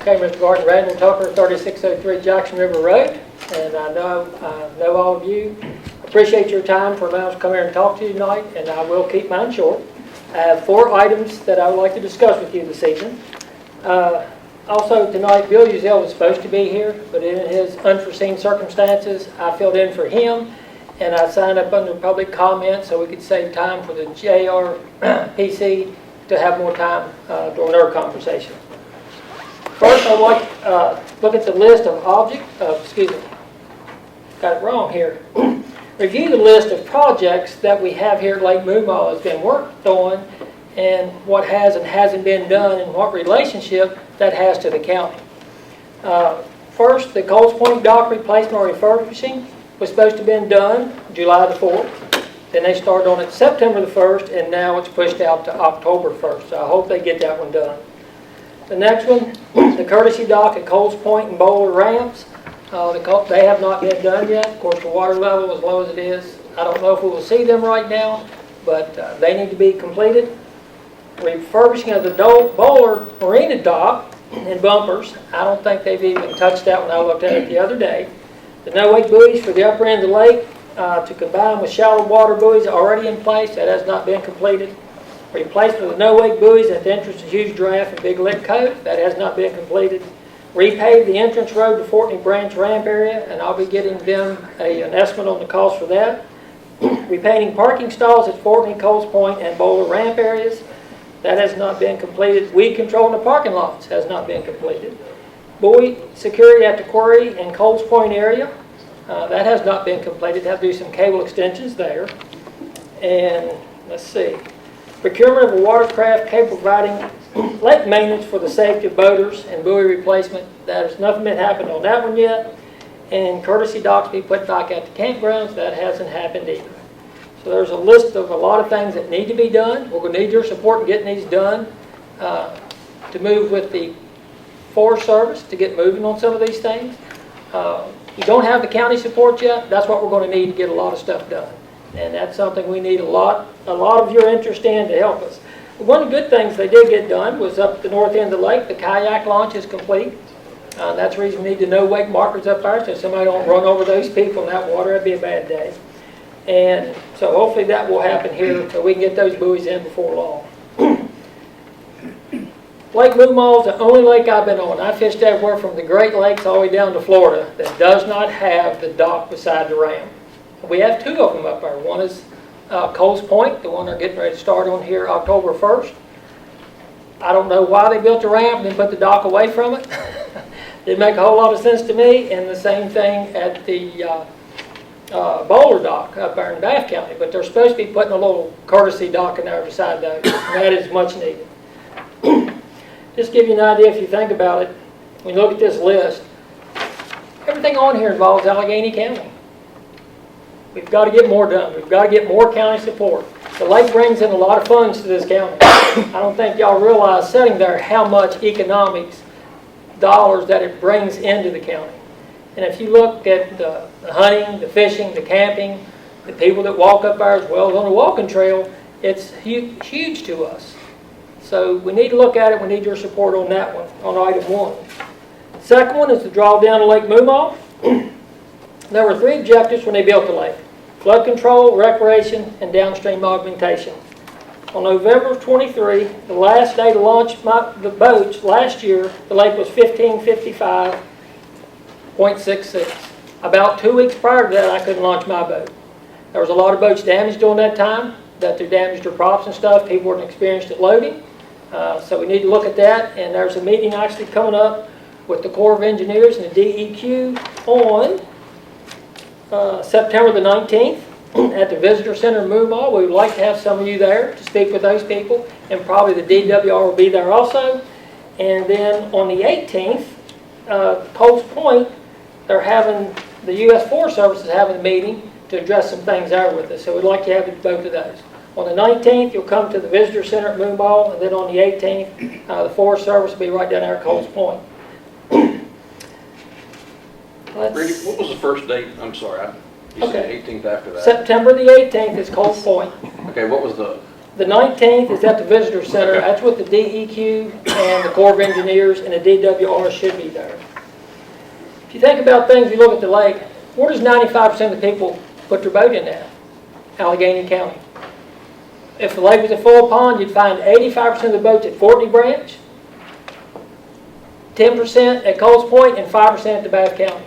Okay, Mr. Gordon, Randall Tucker, 3603 Jackson River Road, and I know all of you. Appreciate your time for allowing us to come here and talk to you tonight, and I will keep mine short. I have 4 items that I would like to discuss with you this evening. Also tonight, Bill Uzel was supposed to be here, but in his unforeseen circumstances, I filled in for him, and I signed up under public comment so we could save time for the JRPC to have more time during our conversation. First, I'd like to look at the list of got it wrong here. Review the list of projects that we have here at Lake Moomaw has been worked on, and what has and hasn't been done, and what relationship that has to the county. First, the Coles Point dock replacement or refurbishing was supposed to have been done July the 4th. Then they started on it September the 1st, and now it's pushed out to October 1st. So I hope they get that one done. The next one, the courtesy dock at Coles Point and Bowler ramps. They have not been done yet. Of course, the water level as low as it is, I don't know if we will see them right now, but they need to be completed. Refurbishing of the Bowler Marina dock and bumpers. I don't think they've even touched that when I looked at it the other day. The no-wake buoys for the upper end of the lake to combine with shallow water buoys already in place. That has not been completed. Replacement of the no-wake buoys at the entrance to Hughes Draft and Big Lick Cove. That has not been completed. Repave the entrance road to Fortney Branch ramp area, and I'll be getting them an estimate on the cost for that. Repainting parking stalls at Fortney, Coles Point, and Bowler ramp areas. That has not been completed. Weed control in the parking lots has not been completed. Buoy security at the quarry and Coles Point area. That has not been completed. Have to do some cable extensions there. And let's see. Procurement of a watercraft capable of providing lake maintenance for the safety of boaters and buoy replacement. There's nothing been happened on that one yet. And courtesy docks be put back at the campgrounds. That hasn't happened either. So there's a list of a lot of things that need to be done. We're going to need your support in getting these done to move with the Forest Service to get moving on some of these things. You don't have the county support yet. That's what we're going to need to get a lot of stuff done. And that's something we need a lot of your interest in to help us. One of the good things they did get done was up at the north end of the lake. The kayak launch is complete. That's the reason we need the no-wake markers up there so somebody don't run over those people in that water. That'd be a bad day. And so hopefully that will happen here so we can get those buoys in before long. Lake Moomaw is the only lake I've been on. I fished everywhere from the Great Lakes all the way down to Florida that does not have the dock beside the ramp. We have 2 of them up there. One is Coles Point, the one they're getting ready to start on here October 1st. I don't know why they built the ramp and then put the dock away from it. Didn't make a whole lot of sense to me. And the same thing at the Bowler dock up there in Bath County. But they're supposed to be putting a little courtesy dock in there beside those. And that is much needed. Just give you an idea if you think about it. When you look at this list, everything on here involves Alleghany County. We've got to get more done. We've got to get more county support. The lake brings in a lot of funds to this county. I don't think y'all realize sitting there how much economics dollars that it brings into the county. And if you look at the hunting, the fishing, the camping, the people that walk up there as well as on the walking trail, it's huge to us. So we need to look at it. We need your support on that one, on item 1. Second one is the drawdown of Lake Moomaw. There were 3 objectives when they built the lake: flood control, recreation, and downstream augmentation. On November 23, the last day to launch the boats last year, the lake was 1555.66. About 2 weeks prior to that, I couldn't launch my boat. There was a lot of boats damaged during that time, that they damaged their props and stuff. People weren't experienced at loading. So we need to look at that. And there's a meeting actually coming up with the Corps of Engineers and the DEQ on September the 19th at the Visitor Center in Moomaw. We would like to have some of you there to speak with those people, and probably the DWR will be there also. And then on the 18th, Coles Point, they're having, the U.S. Forest Service is having a meeting to address some things there with us. So we'd like to have both of those. On the 19th, you'll come to the Visitor Center at Moomaw, and then on the 18th, the Forest Service will be right down there at Coles Point. Randy, what was the first date? I'm sorry, you said 18th after that. September the 18th is Coles Point. Okay, what was the The 19th is at the Visitor Center. Okay. That's with the DEQ and the Corps of Engineers and the DWR should be there. If you think about things, you look at the lake, where does 95% of the people put their boat in at? Alleghany County. If the lake was a full pond, you'd find 85% of the boats at Fortney Branch, 10% at Coles Point, and 5% at the Bath County.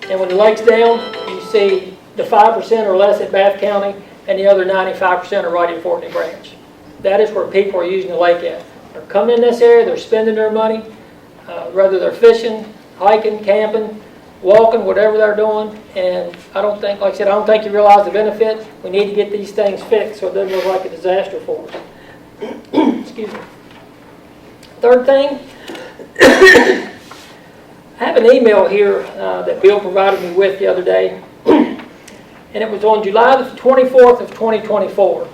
And when the lake's down, you see the 5% or less at Bath County, and the other 95% are right at Fortney Branch. That is where people are using the lake at. They're coming in this area, they're spending their money, whether they're fishing, hiking, camping, walking, whatever they're doing. And I don't think, like I said, I don't think you realize the benefit. We need to get these things fixed so it doesn't look like a disaster for us. Excuse me. Third thing, I have an email here that Bill provided me with the other day, and it was on July the 24th of 2024,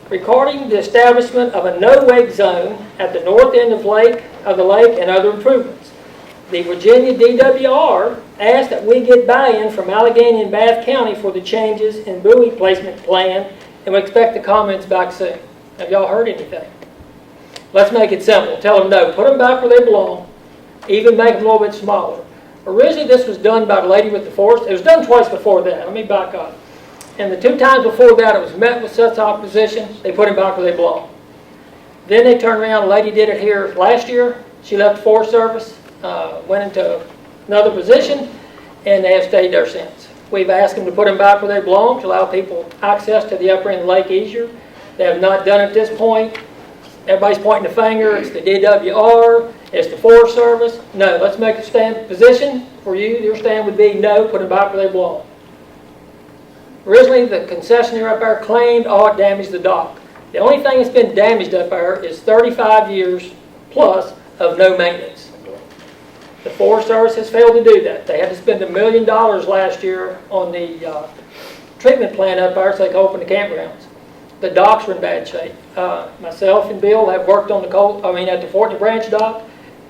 regarding the establishment of a no-wake zone at the north end of the lake and other improvements. The Virginia DWR asked that we get buy-in from Alleghany and Bath County for the changes in buoy placement plan, and we expect the comments back soon. Have y'all heard anything? Let's make it simple. Tell them no. Put them back where they belong. Even make them a little bit smaller. Originally, this was done by the lady with the forest. It was done twice before that. Let me back up. And the 2 times before that, it was met with such opposition, they put them back where they belong. Then they turned around. A lady did it here last year. She left the Forest Service, went into another position, and they have stayed there since. We've asked them to put them back where they belong to allow people access to the upper end of the lake easier. They have not done it at this point. Everybody's pointing the finger. It's the DWR. It's the Forest Service. No, let's make a stand position for you. Your stand would be no, put them back where they belong. Originally, the concessionaire up there claimed, it damaged the dock. The only thing that's been damaged up there is 35 years plus of no maintenance. The Forest Service has failed to do that. They had to spend $1 million last year on the treatment plant up there so they could open the campgrounds. The docks are in bad shape. Myself and Bill have worked on at the Fortney Branch dock,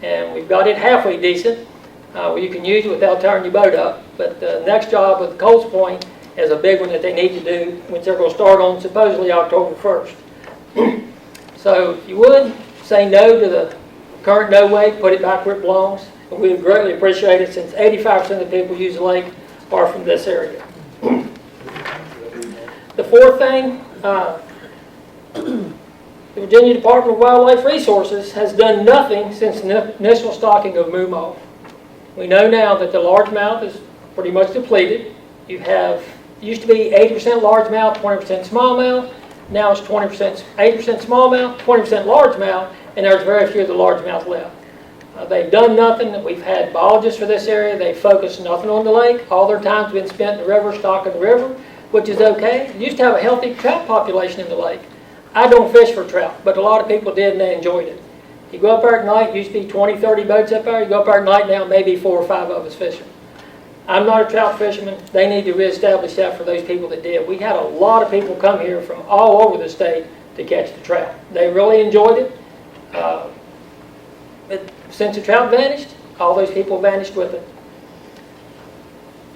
and we've got it halfway decent, where you can use it without tearing your boat up. But the next job with Coles Point is a big one that they need to do, which they're going to start on supposedly October 1st. So if you would, say no to the current no-wake, put it back where it belongs. And we would greatly appreciate it since 85% of the people who use the lake are from this area. The fourth thing, the Virginia Department of Wildlife Resources has done nothing since the initial stocking of Moomaw. We know now that the largemouth is pretty much depleted. You have, used to be 80% largemouth, 20% smallmouth. Now it's 80% smallmouth, 20% largemouth, and there's very few of the largemouth left. They've done nothing. We've had biologists for this area. They focus nothing on the lake. All their time's been spent in the river, stocking the river, which is okay. You used to have a healthy trout population in the lake. I don't fish for trout, but a lot of people did and they enjoyed it. You go up there at night, used to be 20, 30 boats up there. You go up there at night now, maybe 4 or 5 of us fishing. I'm not a trout fisherman. They need to reestablish that for those people that did. We had a lot of people come here from all over the state to catch the trout. They really enjoyed it. But since the trout vanished, all those people vanished with it.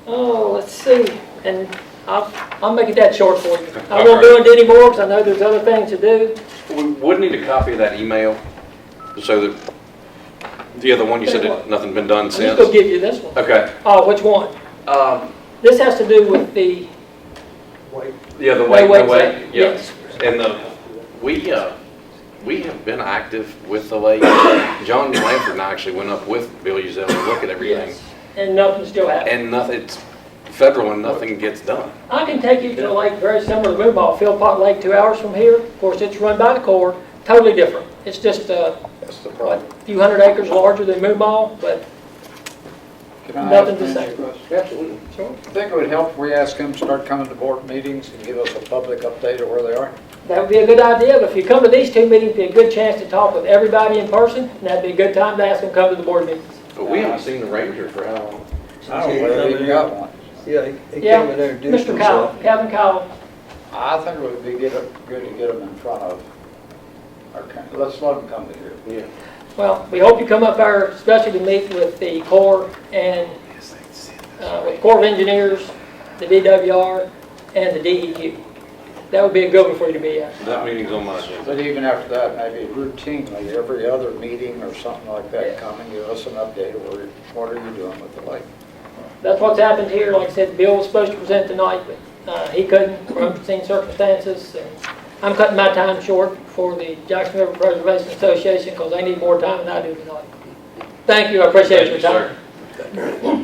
Oh, let's see. And I'll make it that short for you. I won't go into any more because I know there's other things to do. We would need a copy of that email so that the other one you said that nothing been done I'm since. just going to give you this one. Okay. Oh, which one? This has to do with the Yeah, the no-wake wake. zone. Yes. And we have been active with the lake. John Blanford and I actually went up with Bill Uzell to look at everything. Yes. And nothing still happens. And nothing, it's federal and nothing gets done. I can take you to a lake very similar to Moomaw, Philpott Lake, 2 hours from here. Of course, it's run by the Corps. Totally different. It's just a few hundred acres larger than Moomaw, but nothing to say. Absolutely. Sure. I think it would help if we ask them to start coming to board meetings and give us a public update of where they are. That would be a good idea, but if you come to these 2 meetings, it'd be a good chance to talk with everybody in person, and that'd be a good time to ask them to come to the board meetings. But we haven't seen the ranger for how long? I don't know whether they even got one. Yeah, he Yeah, came and introduced Mr. Kyle, himself. Calvin Kyle. I think it would be good to get them in front of our county. Let's let them come to here. Yeah. Well, we hope you come up there, especially to meet with the Corps and with Corps of Engineers, the DWR, and the DEQ. that would be a good one for you to be at. That meeting's on my agenda. But even after that, maybe routinely, every other meeting or something like that, come and give us an update, or what are you doing with the lake? That's what's happened here. Like I said, Bill was supposed to present tonight, but he couldn't for unforeseen circumstances. And I'm cutting my time short for the Jackson River Preservation Association because they need more time than I do tonight. Thank you. I appreciate your time. Thank you, sir.